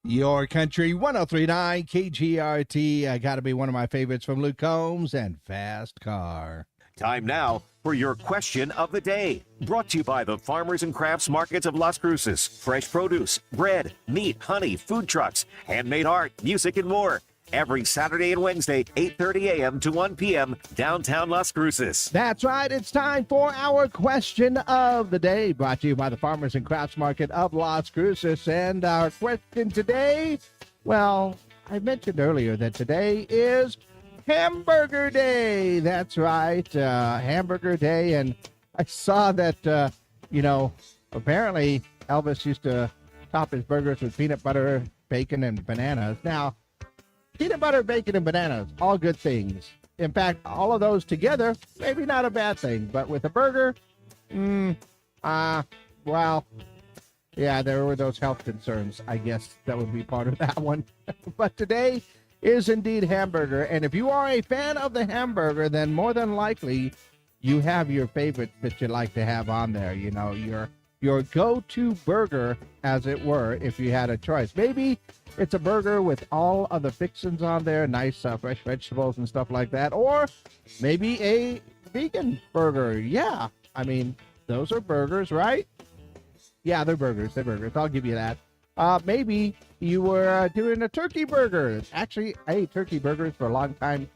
Your Country 1039 KGRT. Got to be one of my favorites from Luke Combs and Fast Car. Time now for your question of the day. Brought to you by the Farmers and Crafts Markets of Las Cruces. Fresh produce, bread, meat, honey, food trucks, handmade art, music, and more. Every Saturday and Wednesday, 8:30 a.m. to 1 p.m., downtown Las Cruces. That's right. It's time for our question of the day, brought to you by the Farmers and Crafts Market of Las Cruces. And our question today, well, I mentioned earlier that today is Hamburger Day. That's right, Hamburger Day. And I saw that, apparently Elvis used to top his burgers with peanut butter, bacon, and bananas. Now, peanut butter, bacon, and bananas, all good things. In fact, all of those together, maybe not a bad thing. But with a burger, yeah, there were those health concerns. I guess that would be part of that one. But today is indeed hamburger. And if you are a fan of the hamburger, then more than likely you have your favorites that you like to have on there. You know, your go-to burger, as it were, if you had a choice. Maybe it's a burger with all of the fixings on there, nice fresh vegetables and stuff like that. Or maybe a vegan burger. Yeah, I mean, those are burgers, right? Yeah, they're burgers. They're burgers. I'll give you that. Maybe you were doing a turkey burger. Actually, I ate turkey burgers for a long time.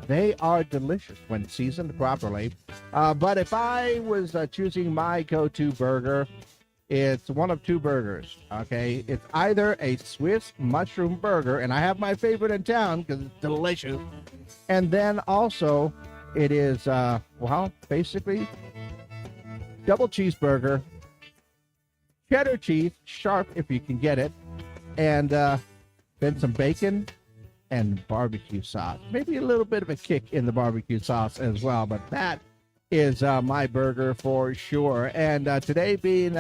They are delicious when seasoned properly. But if I was choosing my go-to burger, it's one of two burgers, okay? It's either a Swiss mushroom burger, and I have my favorite in town because it's delicious. And then also, it is, basically, double cheeseburger, cheddar cheese, sharp if you can get it, and then some bacon and barbecue sauce. Maybe a little bit of a kick in the barbecue sauce as well, but that is my burger for sure. And today being,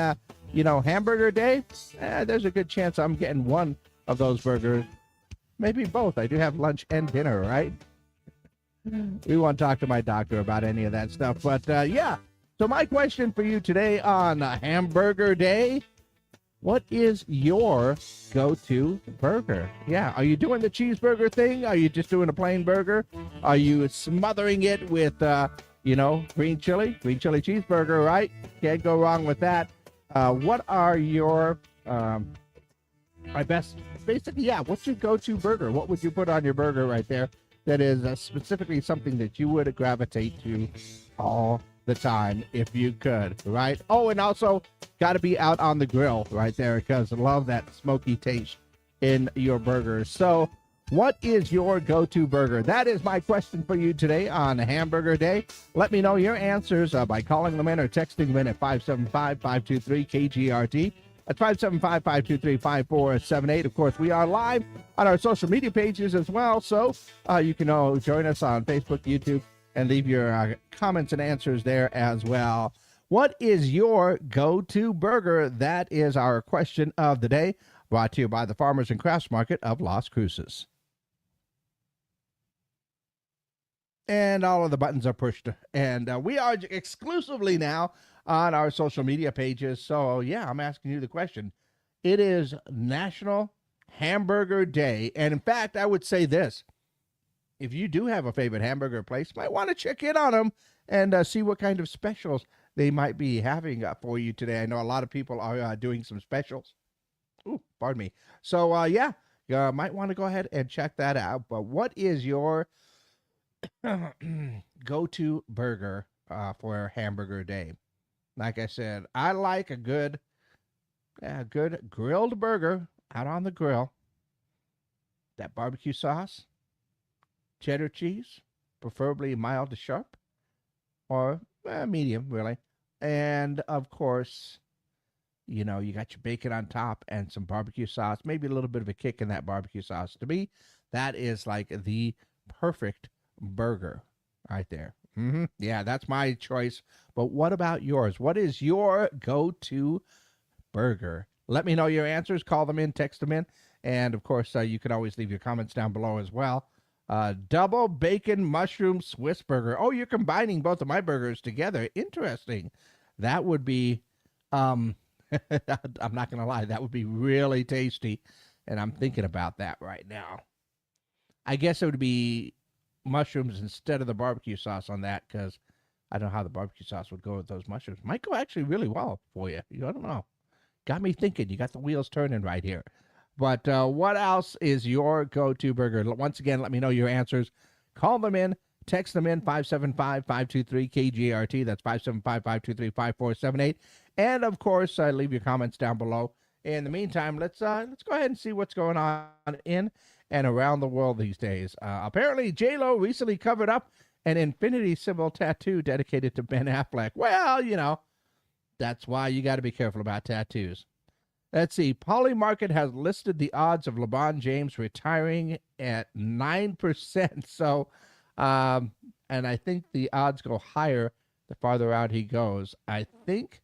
Hamburger Day, there's a good chance I'm getting one of those burgers. Maybe both. I do have lunch and dinner, right? We won't talk to my doctor about any of that stuff, but yeah. So my question for you today on Hamburger Day, what is your go-to burger? Yeah, are you doing the cheeseburger thing? Are you just doing a plain burger? Are you smothering it with, green chili cheeseburger, right? Can't go wrong with that. What are your, what's your go-to burger? What would you put on your burger right there that is specifically something that you would gravitate to all the time if you could, right? Oh, and also got to be out on the grill right there because I love that smoky taste in your burgers. So what is your go-to burger? That is my question for you today on Hamburger Day. Let me know your answers by calling them in or texting them in at 575-523-KGRT. That's 575-523-5478. Of course, we are live on our social media pages as well, so you can join us on Facebook, YouTube, and leave your comments and answers there as well. What is your go-to burger? That is our question of the day, brought to you by the Farmers and Crafts Market of Las Cruces. And all of the buttons are pushed, and we are exclusively now on our social media pages. So, yeah, I'm asking you the question. It is National Hamburger Day, and in fact, I would say this. If you do have a favorite hamburger place, you might want to check in on them and see what kind of specials they might be having for you today. I know a lot of people are doing some specials. Ooh, pardon me. So, you might want to go ahead and check that out. But what is your go-to burger for Hamburger Day? Like I said, I like a good grilled burger out on the grill. That barbecue sauce, cheddar cheese, preferably mild to sharp, or medium, really. And, of course, you got your bacon on top and some barbecue sauce, maybe a little bit of a kick in that barbecue sauce. To me, that is like the perfect burger right there. Yeah, that's my choice. But what about yours? What is your go-to burger? Let me know your answers. Call them in, text them in. And, of course, you can always leave your comments down below as well. Double bacon mushroom Swiss burger. Oh, you're combining both of my burgers together. Interesting. That would be, I'm not going to lie, that would be really tasty. and I'm thinking about that right now. I guess it would be mushrooms instead of the barbecue sauce on that, because I don't know how the barbecue sauce would go with those mushrooms. Might go actually really well for you. I don't know. Got me thinking. You got the wheels turning right here. But what else is your go-to burger? Once again, let me know your answers. Call them in. Text them in, 575-523-KGRT. That's 575-523-5478. And, of course, leave your comments down below. In the meantime, let's go ahead and see what's going on in and around the world these days. Apparently, J-Lo recently covered up an infinity symbol tattoo dedicated to Ben Affleck. Well, that's why you got to be careful about tattoos. Let's see. Polymarket has listed the odds of LeBron James retiring at 9%. So, and I think the odds go higher the farther out he goes. I think,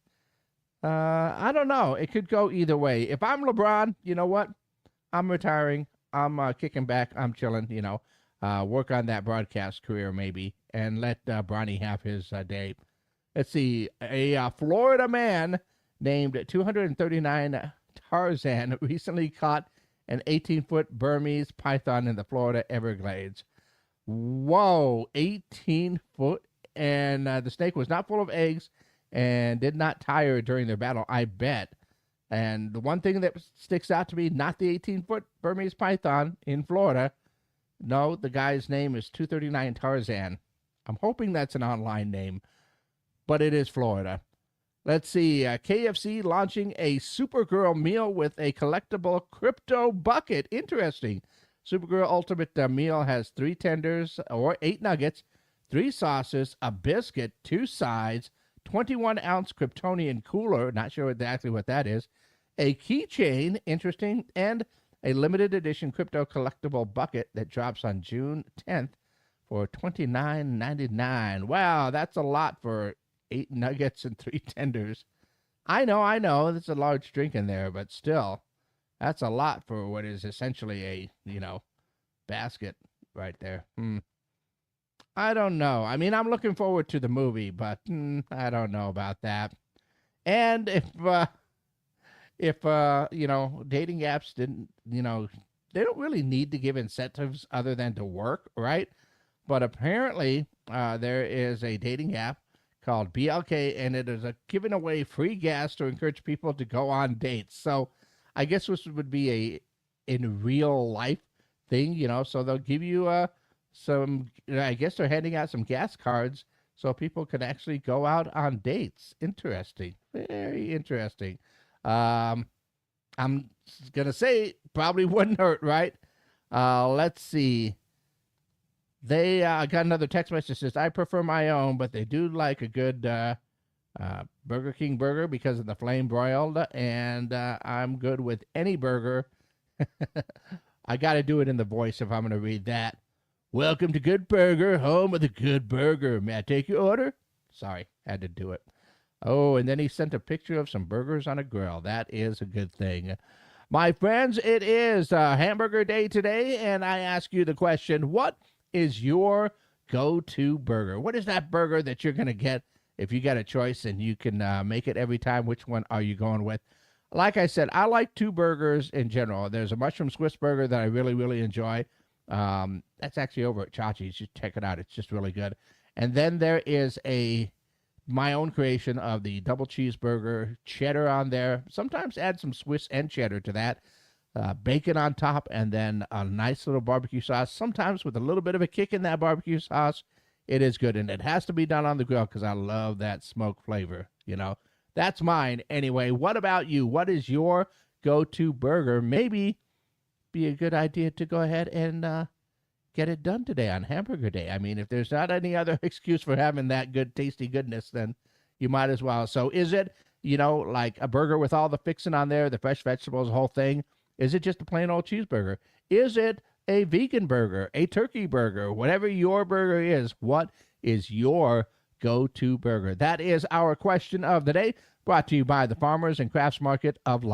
I don't know. It could go either way. If I'm LeBron, you know what? I'm retiring. I'm kicking back. I'm chilling, work on that broadcast career maybe, and let Bronny have his day. Let's see. A Florida man named 239 Tarzan recently caught an 18-foot Burmese python in the Florida Everglades. Whoa, 18 foot. And the snake was not full of eggs and did not tire during their battle, I bet. And the one thing that sticks out to me, not the 18-foot Burmese python in Florida. No, the guy's name is 239 Tarzan. I'm hoping that's an online name, but it is Florida. Let's see. KFC launching a Supergirl meal with a collectible crypto bucket. Interesting. Supergirl Ultimate meal has 3 tenders or 8 nuggets, 3 sauces, a biscuit, 2 sides, 21-ounce Kryptonian cooler, not sure exactly what that is, a keychain, interesting, and a limited edition crypto collectible bucket that drops on June 10th for $29.99. Wow, that's a lot for 8 nuggets and 3 tenders. I know, there's a large drink in there, but still, that's a lot for what is essentially a, basket right there. I don't know. I mean, I'm looking forward to the movie, but I don't know about that. And if dating apps didn't, they don't really need to give incentives other than to work, right? But apparently, there is a dating app called BLK, and it is giving away free gas to encourage people to go on dates. So I guess this would be a in real life thing, so they'll give you some, I guess they're handing out some gas cards so people can actually go out on dates. Interesting. Very interesting. I'm going to say probably wouldn't hurt, right? Let's see. They got another text message that says, I prefer my own, but they do like a good Burger King burger because of the flame broiled, and I'm good with any burger. I got to do it in the voice if I'm going to read that. Welcome to Good Burger, home of the good burger. May I take your order? Sorry, had to do it. Oh, and then he sent a picture of some burgers on a grill. That is a good thing. My friends, it is Hamburger Day today, and I ask you the question, what is your go-to burger? What is that burger that you're going to get if you got a choice and you can make it every time? Which one are you going with? Like I said, I like 2 burgers in general. There's a mushroom Swiss burger that I really, really enjoy. That's actually over at Chachi's. You check it out. It's just really good. And then there is my own creation of the double cheeseburger, cheddar on there. Sometimes add some Swiss and cheddar to that. Bacon on top, and then a nice little barbecue sauce. Sometimes with a little bit of a kick in that barbecue sauce, it is good. And it has to be done on the grill because I love that smoke flavor, That's mine. Anyway, what about you? What is your go-to burger? Maybe be a good idea to go ahead and get it done today on Hamburger Day. I mean, if there's not any other excuse for having that good, tasty goodness, then you might as well. So is it, like a burger with all the fixing on there, the fresh vegetables, the whole thing? Is it just a plain old cheeseburger? Is it a vegan burger, a turkey burger, whatever your burger is? What is your go-to burger? That is our question of the day, brought to you by the Farmers and Crafts Market of Life.